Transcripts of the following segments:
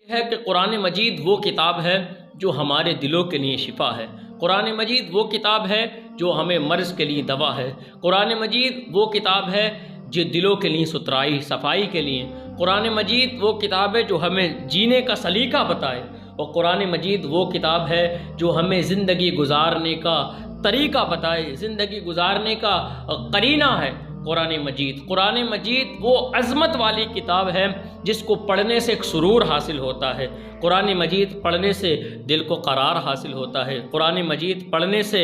ہے کہ قرآن مجید وہ کتاب ہے جو ہمارے دلوں کے لیے شفا ہے۔ قرآن مجید وہ کتاب ہے جو ہمیں مرض کے لیے دوا ہے۔ قرآن مجید وہ کتاب ہے جو دلوں کے لیے ستھرائی صفائی کے لیے۔ قرآن مجید وہ کتاب ہے جو ہمیں جینے کا سلیقہ بتائے، اور قرآن مجید وہ کتاب ہے جو ہمیں زندگی گزارنے کا طریقہ بتائے، زندگی گزارنے کا قرینہ ہے۔ قرآن مجید وہ عظمت والی کتاب ہے جس کو پڑھنے سے ایک سرور حاصل ہوتا ہے۔ قرآن مجید پڑھنے سے دل کو قرار حاصل ہوتا ہے۔ قرآن مجید پڑھنے سے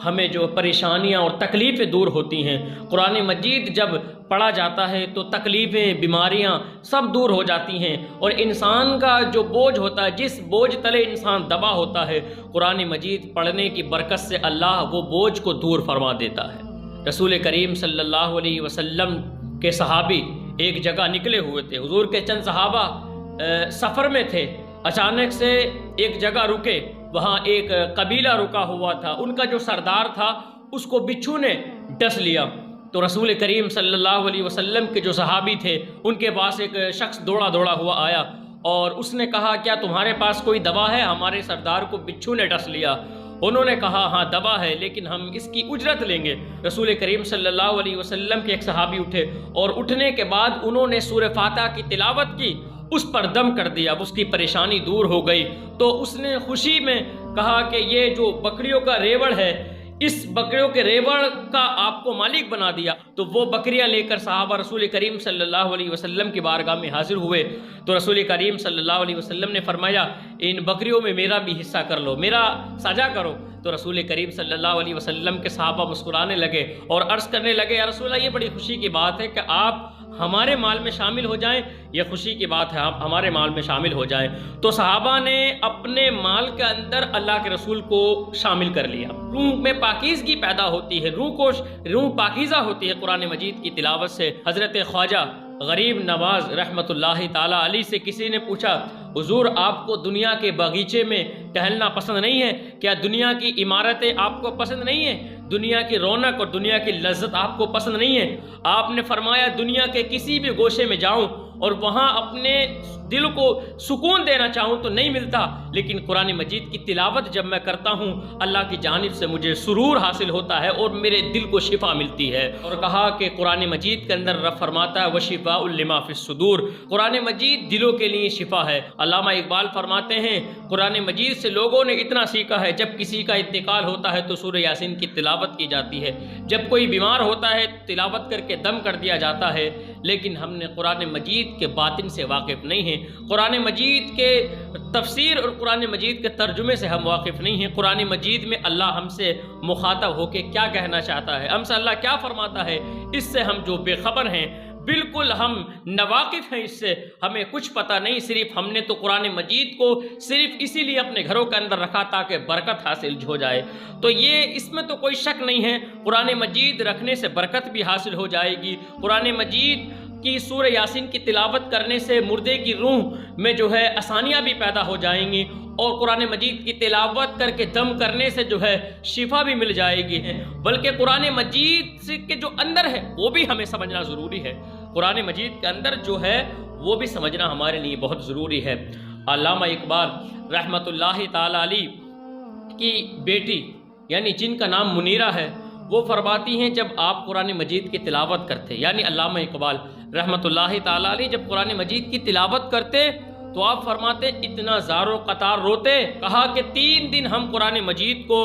ہمیں جو پریشانیاں اور تکلیفیں دور ہوتی ہیں۔ قرآن مجید جب پڑھا جاتا ہے تو تکلیفیں، بیماریاں سب دور ہو جاتی ہیں، اور انسان کا جو بوجھ ہوتا ہے، جس بوجھ تلے انسان دبا ہوتا ہے، قرآن مجید پڑھنے کی برکت سے اللہ وہ بوجھ کو دور فرما دیتا ہے۔ رسول کریم صلی اللہ علیہ وسلم کے صحابی ایک جگہ نکلے ہوئے تھے۔ حضور کے چند صحابہ سفر میں تھے، اچانک سے ایک جگہ رکے، وہاں ایک قبیلہ رکا ہوا تھا، ان کا جو سردار تھا اس کو بچھو نے ڈس لیا۔ تو رسول کریم صلی اللہ علیہ وسلم کے جو صحابی تھے ان کے پاس ایک شخص دوڑا ہوا آیا، اور اس نے کہا کیا تمہارے پاس کوئی دوا ہے؟ ہمارے سردار کو بچھو نے ڈس لیا۔ انہوں نے کہا ہاں دوا ہے، لیکن ہم اس کی اجرت لیں گے۔ رسول کریم صلی اللہ علیہ وسلم کے ایک صحابی اٹھے، اور اٹھنے کے بعد انہوں نے سورہ فاتحہ کی تلاوت کی، اس پر دم کر دیا، اس کی پریشانی دور ہو گئی۔ تو اس نے خوشی میں کہا کہ یہ جو بکریوں کا ریوڑ ہے، اس بکریوں کے ریوڑ کا آپ کو مالک بنا دیا۔ تو وہ بکریاں لے کر صحابہ رسول کریم صلی اللہ علیہ وسلم کی بارگاہ میں حاضر ہوئے۔ تو رسول کریم صلی اللہ علیہ وسلم نے فرمایا ان بکریوں میں میرا بھی حصہ کر لو، میرا ساجھا کرو۔ تو رسول کریم صلی اللہ علیہ وسلم کے صحابہ مسکرانے لگے اور عرض کرنے لگے یا رسول اللہ، یہ بڑی خوشی کی بات ہے کہ آپ ہمارے مال میں شامل ہو جائیں، یہ خوشی کی بات ہے آپ ہمارے مال میں شامل ہو جائیں۔ تو صحابہ نے اپنے مال کے اندر اللہ کے رسول کو شامل کر لیا۔ روح میں پاکیزگی پیدا ہوتی ہے، روح پاکیزہ ہوتی ہے قرآن مجید کی تلاوت سے۔ حضرت خواجہ غریب نواز رحمۃ اللہ تعالیٰ علیہ سے کسی نے پوچھا حضور آپ کو دنیا کے باغیچے میں ٹہلنا پسند نہیں ہے کیا؟ دنیا کی عمارتیں آپ کو پسند نہیں ہیں؟ دنیا کی رونق اور دنیا کی لذت آپ کو پسند نہیں ہے؟ آپ نے فرمایا دنیا کے کسی بھی گوشے میں جاؤں اور وہاں اپنے دل کو سکون دینا چاہوں تو نہیں ملتا، لیکن قرآن مجید کی تلاوت جب میں کرتا ہوں اللہ کی جانب سے مجھے سرور حاصل ہوتا ہے اور میرے دل کو شفا ملتی ہے۔ اور کہا کہ قرآن مجید کے اندر رب فرماتا ہے وَشِفَاءٌ لِمَا فِي الصُّدُورِ، قرآن مجید دلوں کے لیے شفا ہے۔ علامہ اقبال فرماتے ہیں قرآن مجید سے لوگوں نے اتنا سیکھا ہے، جب کسی کا انتقال ہوتا ہے تو سورہ یاسین کی تلاوت کی جاتی ہے، جب کوئی بیمار ہوتا ہے تلاوت کر کے دم کر دیا جاتا ہے، لیکن ہم نے قرآن مجید کے باطن سے واقف نہیں ہیں، قرآن مجید کے تفسیر اور قرآن مجید کے ترجمے سے ہم واقف نہیں ہیں۔ قرآن مجید میں اللہ ہم سے مخاطب ہو کے کیا کہنا چاہتا ہے، ہم سے اللہ کیا فرماتا ہے، اس سے ہم جو بے خبر ہیں، بالکل ہم ناواقف ہیں، اس سے ہمیں کچھ پتہ نہیں۔ صرف ہم نے تو قرآن مجید کو صرف اسی لیے اپنے گھروں کے اندر رکھا تاکہ برکت حاصل ہو جائے۔ تو یہ اس میں تو کوئی شک نہیں ہے، قرآن مجید رکھنے سے برکت بھی حاصل ہو جائے گی۔ قرآن مجید کی سورہ یاسین کی تلاوت کرنے سے مردے کی روح میں جو ہے آسانیاں بھی پیدا ہو جائیں گی، اور قرآن مجید کی تلاوت کر کے دم کرنے سے جو ہے شفا بھی مل جائے گی، بلکہ قرآن مجید کے جو اندر ہے وہ بھی ہمیں سمجھنا ضروری ہے۔ قرآن مجید کے اندر جو ہے وہ بھی سمجھنا ہمارے لیے بہت ضروری ہے۔ علامہ اقبال رحمۃ اللہ تعالیٰ علیہ کی بیٹی یعنی جن کا نام منیرہ ہے، وہ فرماتی ہیں جب آپ قرآن مجید کی تلاوت کرتے، یعنی علامہ اقبال رحمۃ اللہ تعالیٰ علیہ جب قرآن مجید کی تلاوت کرتے تو آپ فرماتے اتنا زار و قطار روتے، کہا کہ 3 دن ہم قرآن مجید کو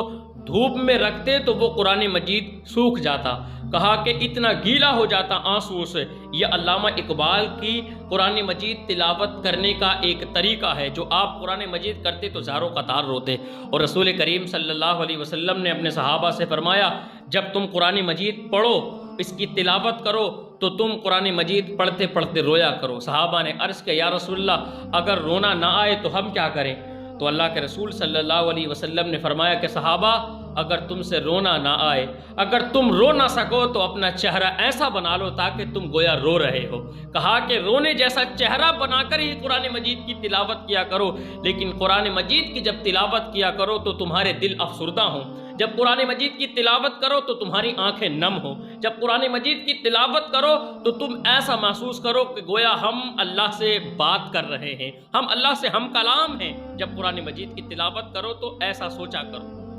دھوپ میں رکھتے تو وہ قرآن مجید سوکھ جاتا، کہا کہ اتنا گیلا ہو جاتا آنسوؤں سے۔ یہ علامہ اقبال کی قرآن مجید تلاوت کرنے کا ایک طریقہ ہے، جو آپ قرآن مجید کرتے تو زار و قطار روتے۔ اور رسول کریم صلی اللہ علیہ وسلم نے اپنے صحابہ سے فرمایا جب تم قرآن مجید پڑھو، اس کی تلاوت کرو تو تم قرآن مجید پڑھتے پڑھتے رویا کرو۔ صحابہ نے عرض کیا یا رسول اللہ اگر رونا نہ آئے تو ہم کیا کریں؟ تو اللہ کے رسول صلی اللہ علیہ وسلم نے فرمایا کہ صحابہ اگر تم سے رونا نہ آئے، اگر تم رو نہ سکو تو اپنا چہرہ ایسا بنا لو تاکہ تم گویا رو رہے ہو۔ کہا کہ رونے جیسا چہرہ بنا کر ہی قرآن مجید کی تلاوت کیا کرو، لیکن قرآن مجید کی جب تلاوت کیا کرو تو تمہارے دل افسردہ ہوں، جب قرآن مجید کی تلاوت کرو تو تمہاری آنکھیں نم ہو، جب قرآن مجید کی تلاوت کرو تو تم ایسا محسوس کرو کہ گویا ہم اللہ سے بات کر رہے ہیں، ہم اللہ سے ہم کلام ہیں۔ جب قرآن مجید کی تلاوت کرو تو ایسا سوچا کرو۔